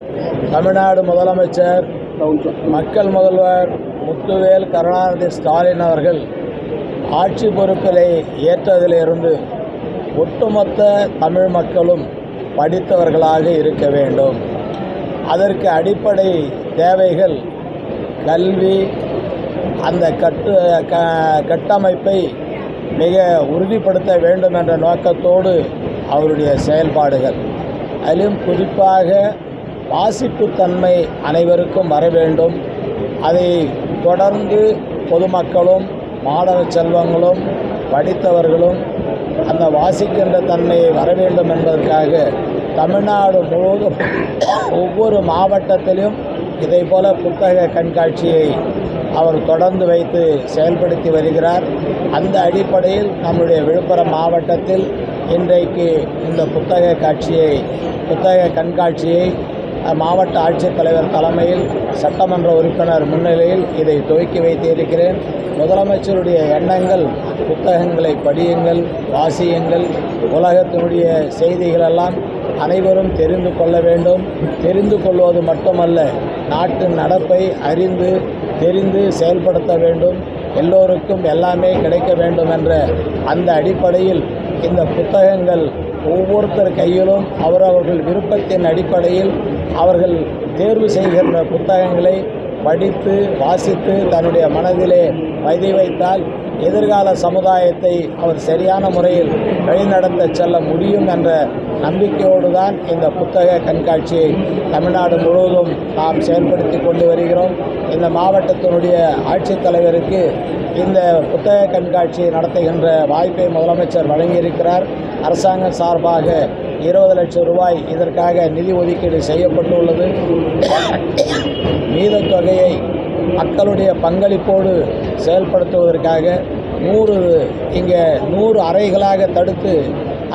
தமிழ்நாடு முதலமைச்சர் மக்கள் முதல்வர் முத்துவேல் கருணாநிதி ஸ்டாலின் அவர்கள் ஆட்சி பொறுப்பினை ஏற்றதிலிருந்து ஒட்டுமொத்த தமிழ் மக்களும் படித்தவர்களாக இருக்க வேண்டும். அதற்கு அடிப்படை தேவைகள் கல்வி, அந்த கட்டமைப்பை மிக உறுதிப்படுத்த வேண்டும் என்ற நோக்கத்தோடு அவருடைய செயல்பாடுகள், அதிலும் குறிப்பாக வாசிப்புத்தன்மை அனைவருக்கும் வர வேண்டும். அதை தொடர்ந்து பொதுமக்களும் மாணவ செல்வங்களும் படித்தவர்களும் அந்த வாசிக்கின்ற தன்மையை வர வேண்டும் என்பதற்காக தமிழ்நாடு முழுவதும் ஒவ்வொரு மாவட்டத்திலும் இதைப்போல புத்தக கண்காட்சியை அவர் தொடர்ந்து வைத்து செயல்படுத்தி வருகிறார். அந்த அடிப்படையில் நம்முடைய விழுப்புரம் மாவட்டத்தில் இன்றைக்கு இந்த புத்தக கண்காட்சியை மாவட்ட ஆட்சித்தலைவர் தலைமையில் சட்டமன்ற உறுப்பினர் முன்னிலையில் இதை துவக்கி வைத்திருக்கிறேன். முதலமைச்சருடைய எண்ணங்கள் புத்தகங்களை படியுங்கள், வாசியுங்கள், உலகத்தினுடைய செய்திகளெல்லாம் அனைவரும் தெரிந்து கொள்ள வேண்டும். தெரிந்து கொள்வது மட்டுமல்ல, நாட்டின் நடப்பை தெரிந்து செயல்படுத்த வேண்டும். எல்லோருக்கும் எல்லாமே கிடைக்க வேண்டும் என்ற அந்த அடிப்படையில் இந்த புத்தகங்கள் ஒவ்வொருத்தர் கையிலும் அவரவர்கள் விருப்பத்தின் அடிப்படையில் அவர்கள் தேர்வு செய்கின்ற புத்தகங்களை படித்து வாசித்து தன்னுடைய மனதிலே வைத்தால் எதிர்கால சமுதாயத்தை அவர் சரியான முறையில் வழிநடத்த செல்ல முடியும் என்ற நம்பிக்கையோடு தான் இந்த புத்தக கண்காட்சியை தமிழ்நாடு முழுவதும் நாம் செயல்படுத்தி கொண்டு வருகிறோம். இந்த மாவட்டத்தினுடைய ஆட்சித்தலைவருக்கு இந்த புத்தக கண்காட்சியை நடத்துகின்ற வாய்ப்பை முதலமைச்சர் வழங்கியிருக்கிறார். அரசாங்கம் சார்பாக 20 லட்சம் ரூபாய் இதற்காக நிதி ஒதுக்கீடு செய்யப்பட்டுள்ளது. மீத தொகையை மக்களுடைய பங்களிப்போடு செயல்படுத்துவதற்காக 100 அறைகளாக தடுத்து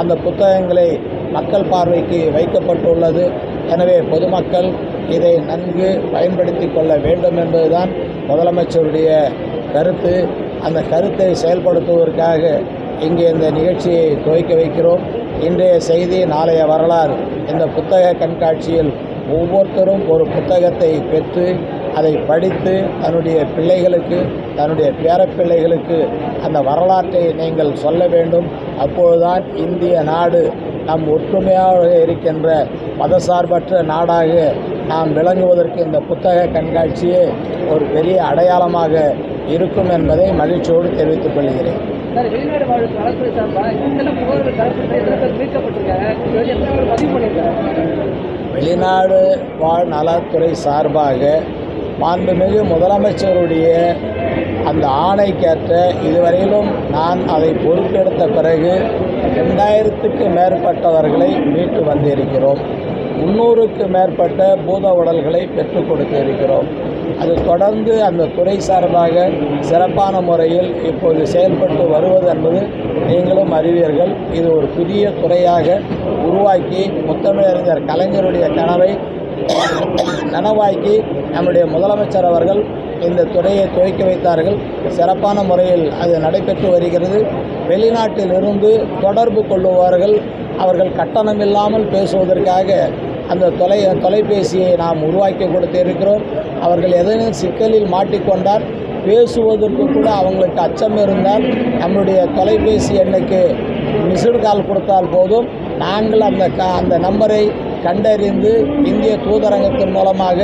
அந்த புத்தகங்களை மக்கள் பார்வைக்கு வைக்கப்பட்டுள்ளது. எனவே பொதுமக்கள் இதை நன்கு பயன்படுத்தி கொள்ள வேண்டும் என்பதுதான் முதலமைச்சருடைய கருத்து. அந்த கருத்தை செயல்படுத்துவதற்காக இங்கே இந்த நிகழ்ச்சியை துவக்கி வைக்கிறோம். இன்றைய செய்தி, நாளைய வரலாறு. இந்த புத்தக கண்காட்சியில் ஒவ்வொருத்தரும் ஒரு புத்தகத்தை பெற்று அதை படித்து தன்னுடைய பிள்ளைகளுக்கு, தன்னுடைய பேரப்பிள்ளைகளுக்கு அந்த வரலாற்றை நீங்கள் சொல்ல வேண்டும். அப்போதுதான் இந்திய நாடு நம் ஒற்றுமையாக இருக்கின்ற மதசார்பற்ற நாடாக நாம் விளங்குவதற்கு இந்த புத்தக கண்காட்சியே ஒரு பெரிய அடையாளமாக இருக்கும் என்பதை மகிழ்ச்சியோடு தெரிவித்துக் கொள்கிறேன். வெளிநாடு வாழ் நலத்துறை சார்பாக மாண்புமிகு முதலமைச்சருடைய அந்த ஆணைக்கேற்ற இதுவரையிலும் நான் அதை பொறுப்பெடுத்த பிறகு 2000க்கு மேற்பட்டவர்களை மீட்டு வந்திருக்கிறோம். 300க்கு மேற்பட்ட பூத உடல்களை பெற்றுக் கொடுத்திருக்கிறோம். அது தொடர்ந்து அந்த துறை சார்பாக சிறப்பான முறையில் இப்போது செயல்பட்டு வருவது என்பது நீங்களும் அறிவீர்கள். இது ஒரு புதிய துறையாக உருவாக்கி முத்தமிழறிஞர் கலைஞருடைய கனவை நனவாக்கி நம்முடைய முதலமைச்சர் அவர்கள் இந்த துறையை துவக்கி வைத்தார்கள். சிறப்பான முறையில் அது நடைபெற்று வருகிறது. வெளிநாட்டிலிருந்து தொடர்பு கொள்ளுவார்கள் அவர்கள் கட்டணமில்லாமல் பேசுவதற்காக அந்த தொலைபேசியை நாம் உருவாக்கி கொடுத்திருக்கிறோம். அவர்கள் ஏதேனும் சிக்கலில் மாட்டிக்கொண்டால் பேசுவதற்கு கூட அவங்களுக்கு அச்சம் இருந்தால் நம்முடைய தொலைபேசி எண்ணுக்கு மிஸ்டு கால் கொடுத்தால் போதும், நாங்கள் அந்த நம்பரை கண்டறிந்து இந்திய தூதரகத்தின் மூலமாக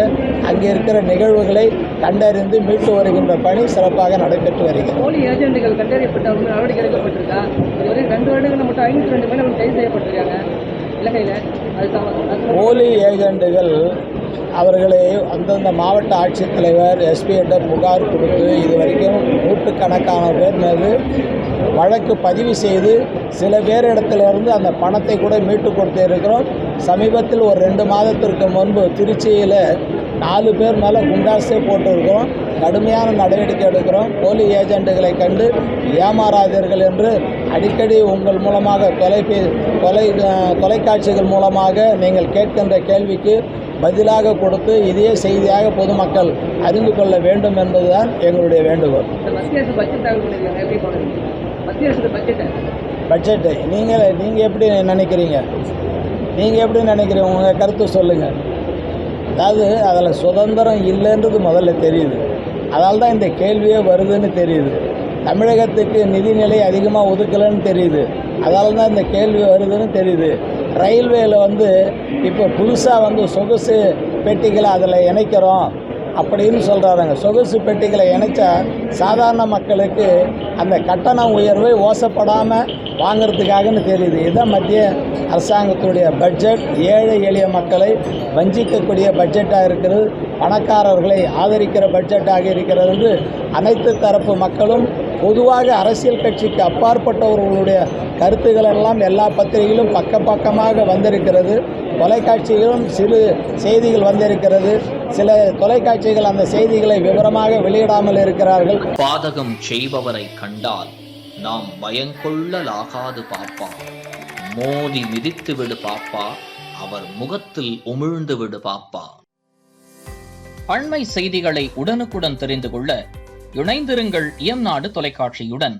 அங்கே இருக்கிற நிகழ்வுகளை கண்டறிந்து மீட்டு வருகின்ற பணி சிறப்பாக நடைபெற்று வருகிறது. போலி ஏஜென்ட்டுகள் கண்டறியப்பட்டவர்கள் நடவடிக்கை எடுக்கப்பட்டிருக்கா? இதுவரை 2 வருடங்கள் மட்டும் 502 பேர் கைது செய்யப்பட்டிருக்காங்க இலங்கையில். போலி ஏஜென்ட்டுகள் அவர்களை அந்தந்த மாவட்ட ஆட்சித்தலைவர் எஸ்பியிடம் புகார் கொடுத்து இதுவரைக்கும் நூற்றுக்கணக்கான பேர் மீது வழக்கு பதிவு செய்து சில பேரிடத்திலிருந்து அந்த பணத்தை கூட மீட்டு கொடுத்து இருக்கிறோம். சமீபத்தில் ஒரு 2 மாதத்திற்கு முன்பு திருச்சியில் 4 பேர் மேலே குண்டாஸே போட்டிருக்கிறோம். கடுமையான நடவடிக்கை எடுக்கிறோம். போலி ஏஜென்ட்டுகளை கண்டு ஏமாறாதீர்கள் என்று அடிக்கடி உங்கள் மூலமாக தொலைக்காட்சிகள் மூலமாக நீங்கள் கேட்கின்ற கேள்விக்கு பதிலாக கொடுத்து இதே செய்தியாக பொதுமக்கள் அறிந்து கொள்ள வேண்டும் என்பதுதான் எங்களுடைய வேண்டுகோள். பட்ஜெட்டு நீங்கள் எப்படி நினைக்கிறீங்க? உங்கள் கருத்து சொல்லுங்கள். அதாவது அதில் சுதந்திரம் இல்லைன்றது முதல்ல தெரியுது. அதனால தான் இந்த கேள்வியே வருதுன்னு தெரியுது. தமிழகத்துக்கு நிதிநிலை அதிகமாக ஒதுக்கலைன்னு தெரியுது. அதனால தான் இந்த கேள்வி வருதுன்னு தெரியுது. ரயில்வேயில் இப்போ புதுசாக சொகுசு பெட்டிகளை அதில் இணைக்கிறோம் அப்படின்னு சொல்கிறாங்க. சொகுசு பெட்டிகளை இணைச்சா சாதாரண மக்களுக்கு அந்த கட்டண உயர்வை ஓசப்படாமல் வாங்கிறதுக்காகன்னு தெரியுது. இதுதான் மத்திய அரசாங்கத்துடைய பட்ஜெட். ஏழை எளிய மக்களை வஞ்சிக்கக்கூடிய பட்ஜெட்டாக இருக்கிறது, பணக்காரர்களை ஆதரிக்கிற பட்ஜெட்டாக இருக்கிறது என்று அனைத்து தரப்பு மக்களும் பொதுவாக அரசியல் கட்சிக்கு அப்பாற்பட்டவர்களுடைய கருத்துக்கள் எல்லாம் எல்லா பத்திரிகையிலும் பக்கமாக வந்திருக்கிறது. தொலைக்காட்சிகளும் சிறு செய்திகள் வந்திருக்கிறது. சில தொலைக்காட்சிகள் அந்த செய்திகளை விவரமாக வெளியிடாமல் இருக்கிறார்கள். பாதகம் செய்பவரை கண்டால் நாம் பயங்கொள்ளலாகாது பாப்பா, மோதி மிதித்து விடு பாப்பா, அவர் முகத்தில் உமிழ்ந்து விடு பாப்பா. அண்மை செய்திகளை உடனுக்குடன் தெரிந்து கொள்ள இணைந்திருங்கள் இயம்நாடு தொலைக்காட்சியுடன்.